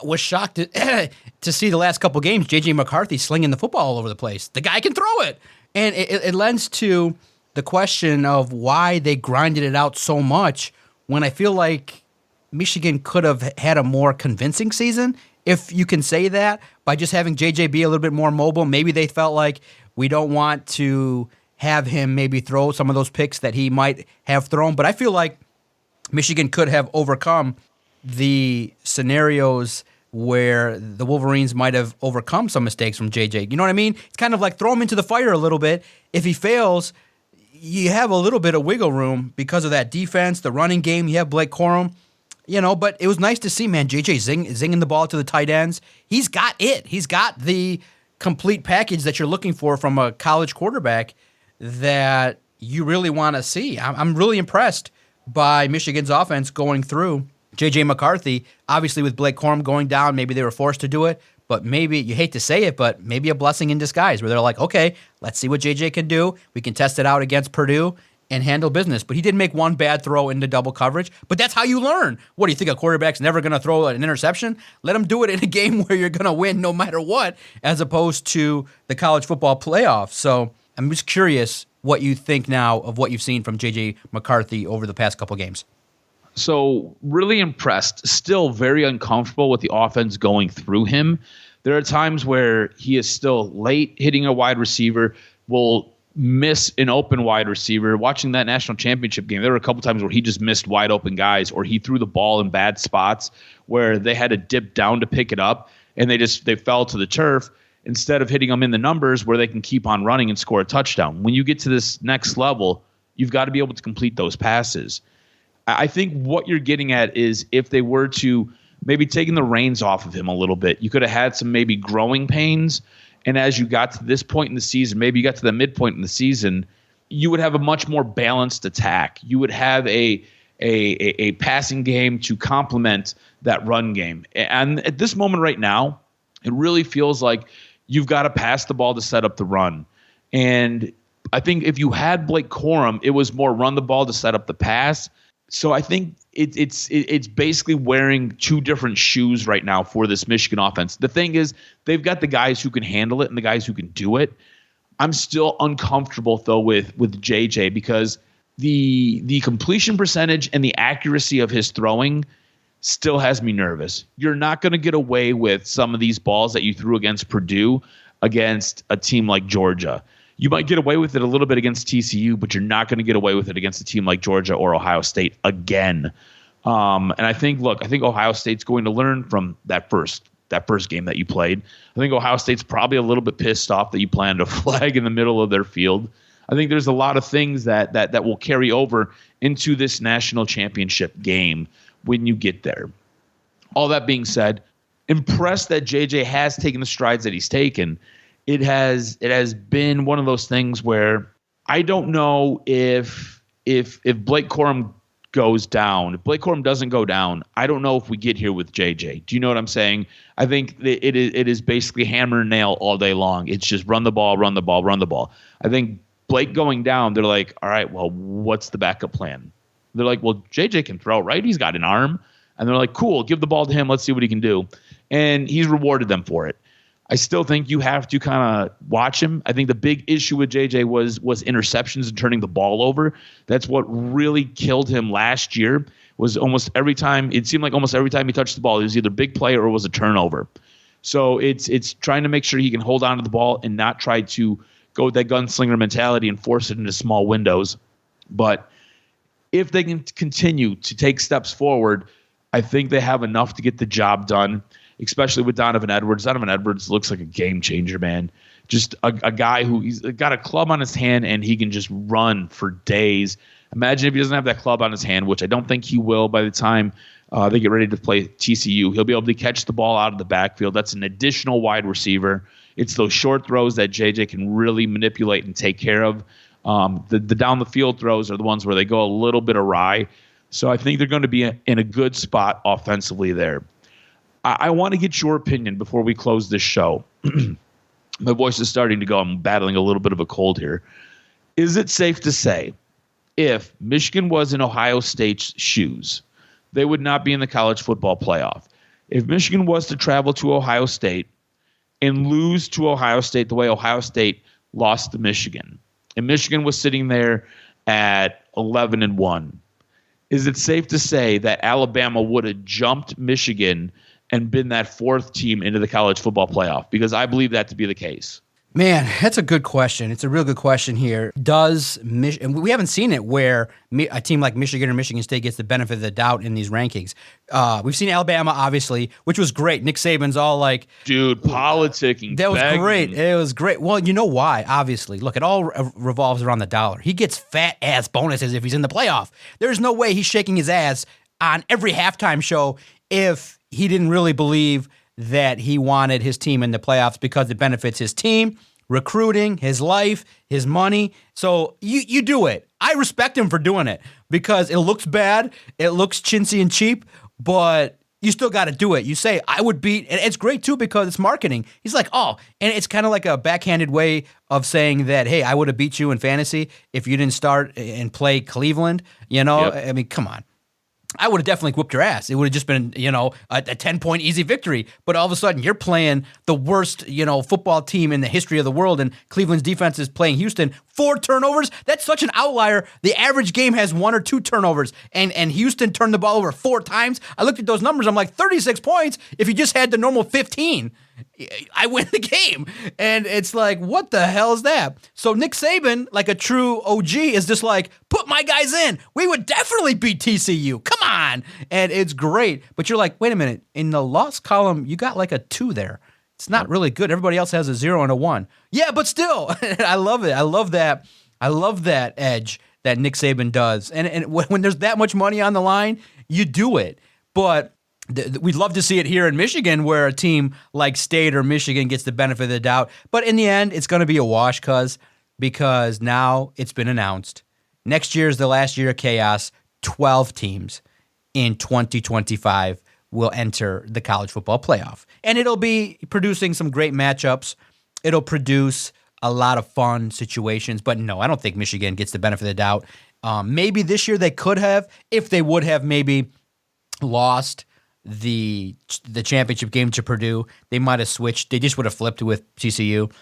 was shocked to see the last couple games, JJ McCarthy slinging the football all over the place. The guy can throw it. And it lends to the question of why they grinded it out so much when I feel like Michigan could have had a more convincing season, if you can say that, by just having JJ be a little bit more mobile. Maybe they felt like we don't want to have him maybe throw some of those picks that he might have thrown. But I feel like Michigan could have overcome the scenarios where the Wolverines might have overcome some mistakes from JJ. You know what I mean? It's kind of like throw him into the fire a little bit. If he fails, you have a little bit of wiggle room because of that defense, the running game. You have Blake Corum. You know, but it was nice to see, man, JJ zinging the ball to the tight ends. He's got it. He's got the complete package that you're looking for from a college quarterback that you really want to see. I'm really impressed by Michigan's offense going through JJ McCarthy. Obviously, with Blake Corum going down, maybe they were forced to do it. But maybe, you hate to say it, but maybe a blessing in disguise where they're like, okay, let's see what JJ can do. We can test it out against Purdue and handle business. But he did make one bad throw into double coverage. But that's how you learn. What do you think, a quarterback's never going to throw an interception? Let him do it in a game where you're going to win no matter what, as opposed to the college football playoff. So I'm just curious what you think now of what you've seen from JJ McCarthy over the past couple games. So really impressed, still very uncomfortable with the offense going through him. There are times where he is still late hitting a wide receiver, will miss an open wide receiver. Watching that national championship game, there were a couple times where he just missed wide open guys, or he threw the ball in bad spots where they had to dip down to pick it up, and they fell to the turf instead of hitting them in the numbers where they can keep on running and score a touchdown. When you get to this next level, you've got to be able to complete those passes. I think what you're getting at is if they were to maybe taking the reins off of him a little bit, you could have had some maybe growing pains. And as you got to this point in the season, maybe you got to the midpoint in the season, you would have a much more balanced attack. You would have a passing game to complement that run game. And at this moment right now, it really feels like you've got to pass the ball to set up the run. And I think if you had Blake Corum, it was more run the ball to set up the pass. So I think it's basically wearing two different shoes right now for this Michigan offense. The thing is, they've got the guys who can handle it and the guys who can do it. I'm still uncomfortable though with JJ because the completion percentage and the accuracy of his throwing still has me nervous. You're not going to get away with some of these balls that you threw against Purdue against a team like Georgia. You might get away with it a little bit against TCU, but you're not going to get away with it against a team like Georgia or Ohio State again. And I think Ohio State's going to learn from that first game that you played. I think Ohio State's probably a little bit pissed off that you planned a flag in the middle of their field. I think there's a lot of things that will carry over into this national championship game when you get there. All that being said, impressed that JJ has taken the strides that he's taken. It has been one of those things where I don't know if Blake Corum goes down. If Blake Corum doesn't go down, I don't know if we get here with JJ. Do you know what I'm saying? I think it is basically hammer and nail all day long. It's just run the ball, run the ball, run the ball. I think Blake going down, they're like, all right, well, what's the backup plan? They're like, well, JJ can throw, right? He's got an arm. And they're like, cool, give the ball to him. Let's see what he can do. And he's rewarded them for it. I still think you have to kind of watch him. I think the big issue with JJ was interceptions and turning the ball over. That's what really killed him last year. Was almost every time it seemed like almost every time he touched the ball, it was either big play or it was a turnover. So it's trying to make sure he can hold on to the ball and not try to go with that gunslinger mentality and force it into small windows. But if they can continue to take steps forward, I think they have enough to get the job done, especially with Donovan Edwards. Donovan Edwards looks like a game changer, man. Just a guy he's got a club on his hand and he can just run for days. Imagine if he doesn't have that club on his hand, which I don't think he will by the time they get ready to play TCU. He'll be able to catch the ball out of the backfield. That's an additional wide receiver. It's those short throws that JJ can really manipulate and take care of. The down the field throws are the ones where they go a little bit awry. So I think they're going to be in a good spot offensively there. I want to get your opinion before we close this show. My voice is starting to go. I'm battling a little bit of a cold here. Is it safe to say if Michigan was in Ohio State's shoes, they would not be in the college football playoff? If Michigan was to travel to Ohio State and lose to Ohio State the way Ohio State lost to Michigan, and Michigan was sitting there at 11-1, is it safe to say that Alabama would have jumped Michigan and been that fourth team into the college football playoff? Because I believe that to be the case. Man, that's a good question. It's a real good question here. And we haven't seen it where a team like Michigan or Michigan State gets the benefit of the doubt in these rankings. We've seen Alabama, obviously, which was great. Nick Saban's all like, dude, politicking. That was great. It was great. Well, you know why? Obviously, look, it all revolves around the dollar. He gets fat ass bonuses if he's in the playoff. There's no way he's shaking his ass on every halftime show if he didn't really believe that he wanted his team in the playoffs because it benefits his team, recruiting, his life, his money. So you do it. I respect him for doing it because it looks bad, it looks chintzy and cheap, but you still got to do it. You say, I would beat, and it's great too because it's marketing. He's like, oh, and it's kind of like a backhanded way of saying that, hey, I would have beat you in fantasy if you didn't start and play Cleveland. You know, yep. I mean, come on. I would have definitely whooped your ass. It would have just been, a 10-point easy victory. But all of a sudden, you're playing the worst, football team in the history of the world, and Cleveland's defense is playing Houston. 4 turnovers? That's such an outlier. The average game has 1 or 2 turnovers, and Houston turned the ball over 4 times. I looked at those numbers. I'm like, 36 points if you just had the normal 15. I win the game. And it's like, what the hell is that? So Nick Saban, like a true OG, is just like, put my guys in. We would definitely beat TCU. Come on. And it's great. But you're like, wait a minute. In the loss column, you got like a 2 there. It's not really good. Everybody else has a 0 and a 1. Yeah, but still, I love it. I love that. I love that edge that Nick Saban does. And when there's that much money on the line, you do it. But we'd love to see it here in Michigan where a team like State or Michigan gets the benefit of the doubt. But in the end, it's going to be a wash because now it's been announced. Next year is the last year of chaos. 12 teams in 2025 will enter the college football playoff. And it'll be producing some great matchups. It'll produce a lot of fun situations. But no, I don't think Michigan gets the benefit of the doubt. Maybe this year they could have, if they would have maybe lost the championship game to Purdue, they might have switched. They just would have flipped with TCU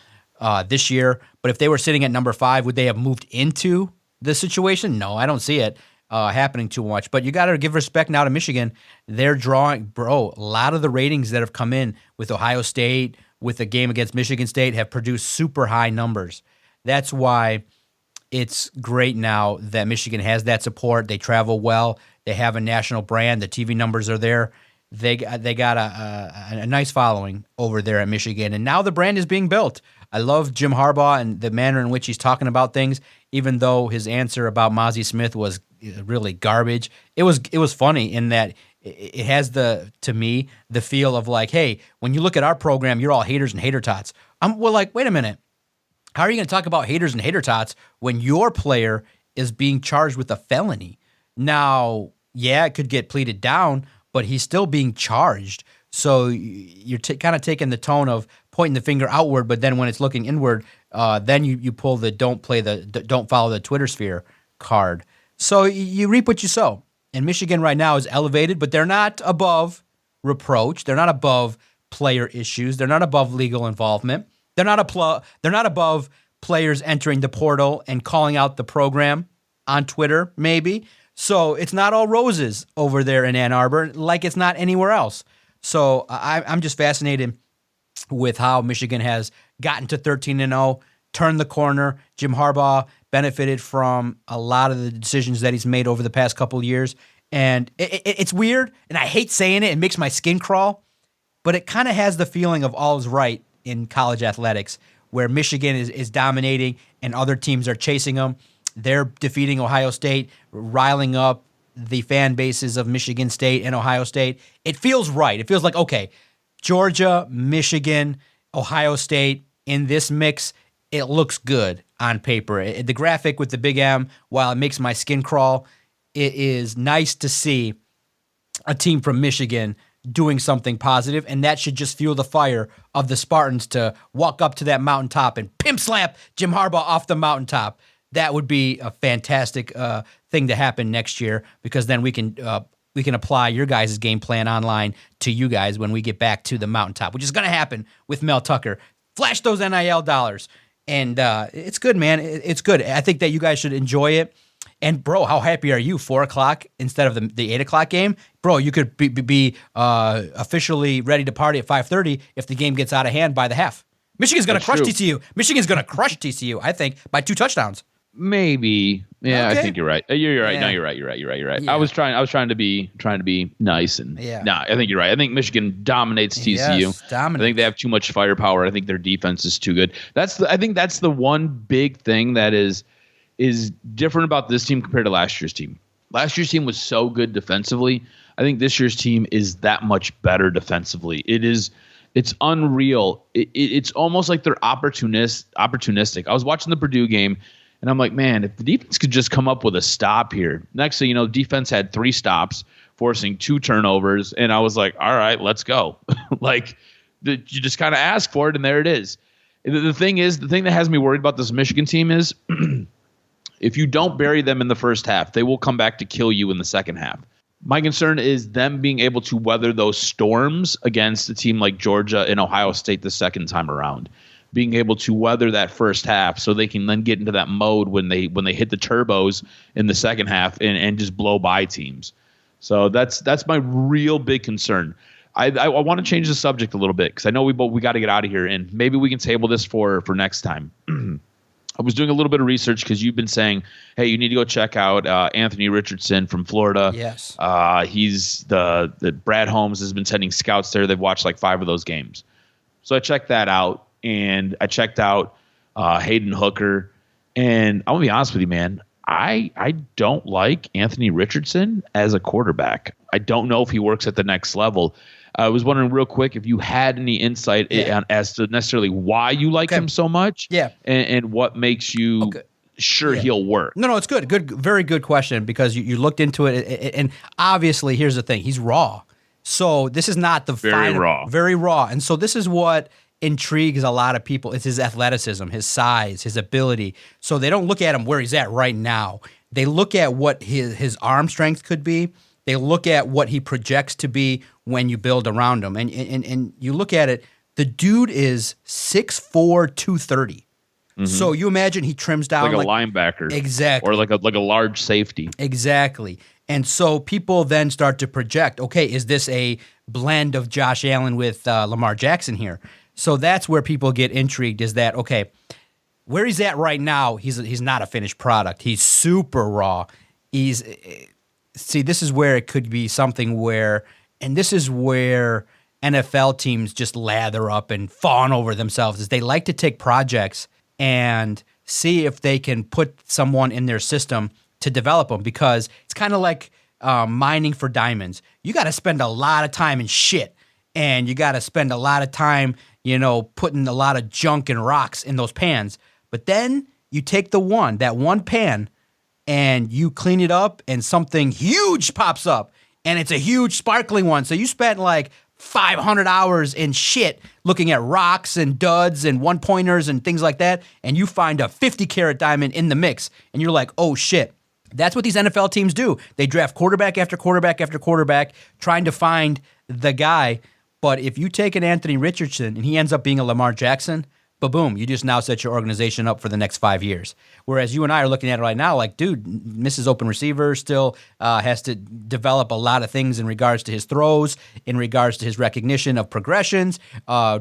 this year. But if they were sitting at number 5, would they have moved into the situation? No, I don't see it happening too much. But you got to give respect now to Michigan. They're drawing, a lot of the ratings that have come in with Ohio State, with the game against Michigan State, have produced super high numbers. That's why it's great now that Michigan has that support. They travel well. They have a national brand. The TV numbers are there. They got a nice following over there at Michigan, and now the brand is being built. I love Jim Harbaugh and the manner in which he's talking about things, even though his answer about Mozzie Smith was really garbage. It was funny in that it has to me the feel of like, hey, when you look at our program, you're all haters and hater tots. Well, like, wait a minute. How are you going to talk about haters and hater tots when your player is being charged with a felony? Now, yeah, it could get pleaded down, but he's still being charged. So you're kind of taking the tone of pointing the finger outward, but then when it's looking inward, then you pull the don't follow the Twitter sphere card. So you reap what you sow. And Michigan right now is elevated, but they're not above reproach. They're not above player issues. They're not above legal involvement. They're not above players entering the portal and calling out the program on Twitter, maybe. So it's not all roses over there in Ann Arbor, like it's not anywhere else. So I'm just fascinated with how Michigan has gotten to 13-0, turned the corner. Jim Harbaugh benefited from a lot of the decisions that he's made over the past couple of years. And it's weird, and I hate saying it. It makes my skin crawl. But it kind of has the feeling of all is right in college athletics, where Michigan is dominating and other teams are chasing them. They're defeating Ohio State, riling up the fan bases of Michigan State and Ohio State. It feels right. It feels like, okay, Georgia, Michigan, Ohio State in this mix, it looks good on paper. The graphic with the big M, while it makes my skin crawl, it is nice to see a team from Michigan doing something positive, and that should just fuel the fire of the Spartans to walk up to that mountaintop and pimp slap Jim Harbaugh off the mountaintop. That would be a fantastic thing to happen next year, because then we can apply your guys' game plan online to you guys when we get back to the mountaintop, which is going to happen with Mel Tucker. Flash those NIL dollars. And it's good, man. It's good. I think that you guys should enjoy it. And, bro, how happy are you? 4 o'clock instead of the 8 o'clock game? Bro, you could be officially ready to party at 5:30 if the game gets out of hand by the half. Michigan's going to crush TCU. Michigan's going to crush TCU, I think, by 2 touchdowns. Maybe. Yeah, Okay. I think you're right. You're right. Yeah. No, you're right. Yeah. I was trying to be nice, and I think you're right. I think Michigan dominates TCU. Yes, dominant. I think they have too much firepower. I think their defense is too good. I think that's the one big thing that is different about this team compared to last year's team. Last year's team was so good defensively. I think this year's team is that much better defensively. It's unreal. It's almost like they're opportunistic. I was watching the Purdue game, and I'm like, man, if the defense could just come up with a stop here. Next thing you know, defense had 3 stops, forcing 2 turnovers, and I was like, all right, let's go. You just kind of ask for it, and there it is. The thing that has me worried about this Michigan team is if you don't bury them in the first half, they will come back to kill you in the second half. My concern is them being able to weather those storms against a team like Georgia and Ohio State the second time around. Being able to weather that first half so they can then get into that mode when they hit the turbos in the second half and just blow by teams. So that's my real big concern. I want to change the subject a little bit because I know we got to get out of here, and maybe we can table this for next time. I was doing a little bit of research because you've been saying, hey, you need to go check out Anthony Richardson from Florida. Yes. He's the Brad Holmes has been sending scouts there. They've watched like 5 of those games. So I checked that out, and I checked out Hayden Hooker. And I'm going to be honest with you, man. I don't like Anthony Richardson as a quarterback. I don't know if he works at the next level. I was wondering real quick if you had any insight as to necessarily why you like him so much, and what makes you sure he'll work. No, it's good. Good, very good question, because you looked into it, and obviously, here's the thing: he's raw. So this is not the very raw, and so this is what intrigues a lot of people. It's his athleticism, his size, his ability. So they don't look at him where he's at right now. They look at what his arm strength could be. They look at what he projects to be when you build around him. And you look at it, the dude is 6'4", 230. So you imagine he trims down like a linebacker. Exactly. Or like a large safety. Exactly. And so people then start to project, okay, is this a blend of Josh Allen with Lamar Jackson here? So that's where people get intrigued, is that, okay, where he's at right now, he's not a finished product. He's super raw. See, this is where it could be something where, and this is where NFL teams just lather up and fawn over themselves, is they like to take projects and see if they can put someone in their system to develop them, because it's kind of like mining for diamonds. You got to spend a lot of time in shit, and you got to spend a lot of time, putting a lot of junk and rocks in those pans. But then you take that one pan, and you clean it up, and something huge pops up, and it's a huge sparkling one. So you spent like 500 hours in shit looking at rocks and duds and one-pointers and things like that, and you find a 50-carat diamond in the mix, and you're like, oh shit. That's what these NFL teams do. They draft quarterback after quarterback after quarterback, trying to find the guy. But if you take an Anthony Richardson and he ends up being a Lamar Jackson, ba-boom, you just now set your organization up for the next 5 years. Whereas you and I are looking at it right now like, dude, misses open receiver, still has to develop a lot of things in regards to his throws, in regards to his recognition of progressions,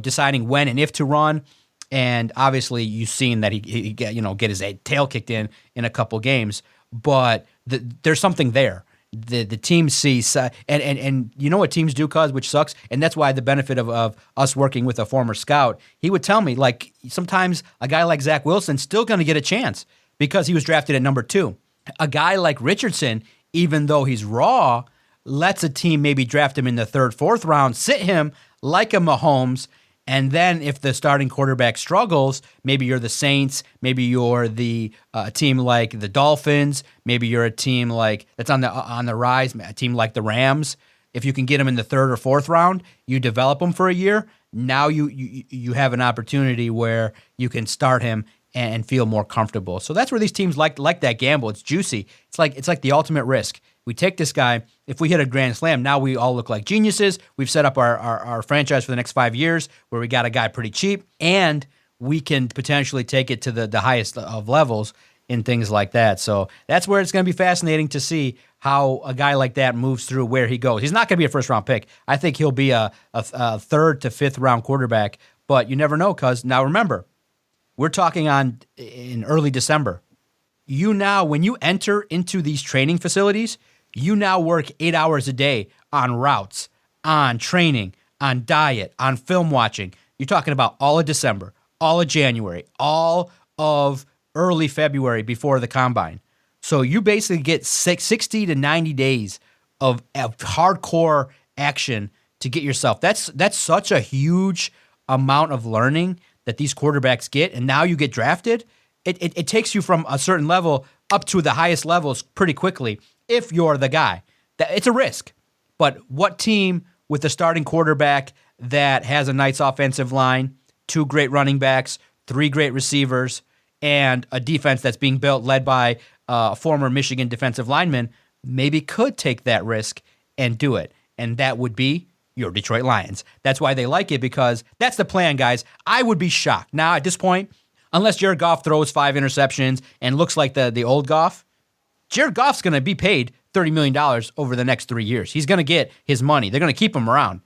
deciding when and if to run. And obviously you've seen that he get his tail kicked in a couple games. But there's something there. The team sees, and you know what teams do, cause, which sucks, and that's why the benefit of us working with a former scout, he would tell me, like, sometimes a guy like Zach Wilson's still going to get a chance because he was drafted at number 2. A guy like Richardson, even though he's raw, lets a team maybe draft him in the 3rd, 4th round, sit him like a Mahomes. And then if the starting quarterback struggles, maybe you're the Saints, maybe you're the team like the Dolphins, maybe you're a team like that's on the rise, a team like the Rams. If you can get them in the 3rd or 4th round, you develop them for a year. Now you have an opportunity where you can start him and feel more comfortable. So that's where these teams like that gamble. It's juicy. It's like the ultimate risk. We take this guy. If we hit a grand slam, now we all look like geniuses. We've set up our franchise for the next 5 years where we got a guy pretty cheap, and we can potentially take it to the highest of levels in things like that. So that's where it's going to be fascinating to see how a guy like that moves through where he goes. He's not going to be a first-round pick. I think he'll be a 3rd to 5th round quarterback, but you never know, because now remember, we're talking in early December. When you enter into these training facilities, you now work 8 hours a day on routes, on training, on diet, on film watching. You're talking about all of December, all of January, all of early February before the combine. So you basically get 60 to 90 days of hardcore action to get yourself. That's such a huge amount of learning that these quarterbacks get, and now you get drafted. It takes you from a certain level up to the highest levels pretty quickly if you're the guy. It's a risk. But what team with a starting quarterback that has a nice offensive line, 2 great running backs, 3 great receivers, and a defense that's being built led by a former Michigan defensive lineman maybe could take that risk and do it? And that would be your Detroit Lions. That's why they like it, because that's the plan, guys. I would be shocked. Now, at this point, unless Jared Goff throws 5 interceptions and looks like the old Goff, Jared Goff's going to be paid $30 million over the next 3 years. He's going to get his money. They're going to keep him around.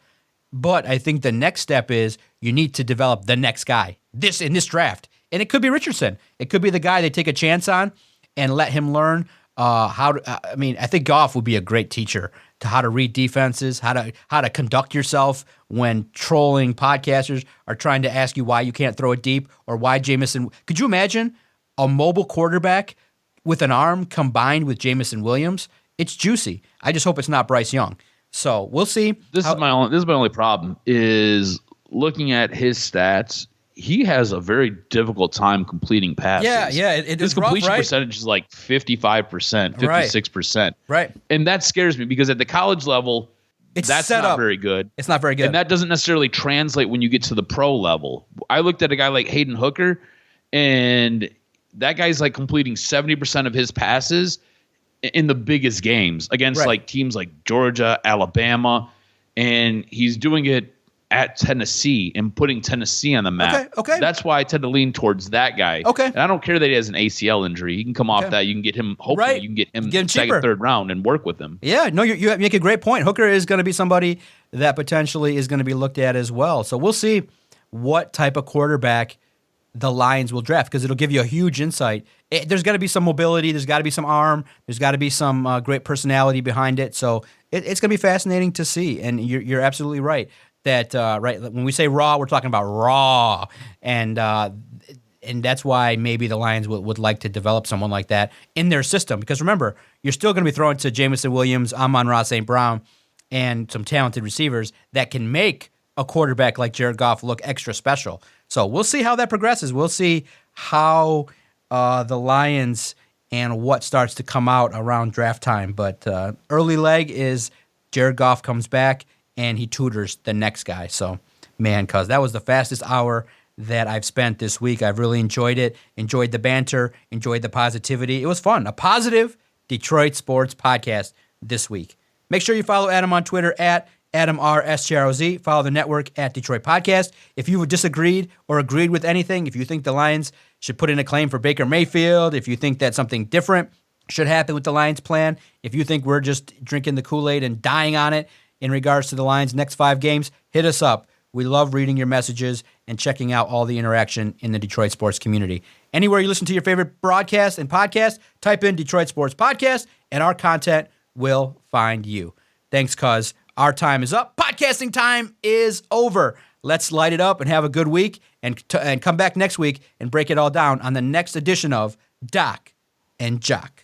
But I think the next step is you need to develop the next guy in this draft. And it could be Richardson. It could be the guy they take a chance on and let him learn how to. I think Goff would be a great teacher to how to read defenses, how to conduct yourself when trolling podcasters are trying to ask you why you can't throw it deep or why Jamison. Could you imagine a mobile quarterback with an arm combined with Jamison Williams? It's juicy. I just hope it's not Bryce Young. So we'll see. This is my only problem is looking at his stats. He has a very difficult time completing passes. Yeah, his completion rough, right? percentage is like 55%, 56%. Right. And that scares me because at the college level, that's not very good. It's not very good. And that doesn't necessarily translate when you get to the pro level. I looked at a guy like Hayden Hooker, and that guy's like completing 70% of his passes, in the biggest games against like teams like Georgia, Alabama, and he's doing it at Tennessee and putting Tennessee on the map. Okay. That's why I tend to lean towards that guy. Okay. And I don't care that he has an ACL injury. He can come off that. You can get him, hopefully you can get him second, cheaper. third round and work with him. Yeah, no, you make a great point. Hooker is going to be somebody that potentially is going to be looked at as well. So we'll see what type of quarterback the Lions will draft because it'll give you a huge insight. There's got to be some mobility. There's got to be some arm. There's got to be some great personality behind it. So it's going to be fascinating to see. And you're absolutely right. That when we say raw, we're talking about raw, and that's why maybe the Lions would like to develop someone like that in their system. Because remember, you're still going to be throwing to Jameson Williams, Amon-Ra St. Brown, and some talented receivers that can make a quarterback like Jared Goff look extra special. So we'll see how that progresses. We'll see how the Lions and what starts to come out around draft time. But early leg is Jared Goff comes back and he tutors the next guy. So, man, cuz that was the fastest hour that I've spent this week. I've really enjoyed it, enjoyed the banter, enjoyed the positivity. It was fun. A positive Detroit sports podcast this week. Make sure you follow Adam on Twitter at AdamRSCROZ. Follow the network at Detroit Podcast. If you disagreed or agreed with anything, if you think the Lions should put in a claim for Baker Mayfield, if you think that something different should happen with the Lions plan, if you think we're just drinking the Kool-Aid and dying on it in regards to the Lions' next 5 games, hit us up. We love reading your messages and checking out all the interaction in the Detroit sports community. Anywhere you listen to your favorite broadcast and podcast, type in Detroit Sports Podcast, and our content will find you. Thanks, cuz. Our time is up. Podcasting time is over. Let's light it up and have a good week and come back next week and break it all down on the next edition of Doc and Jock.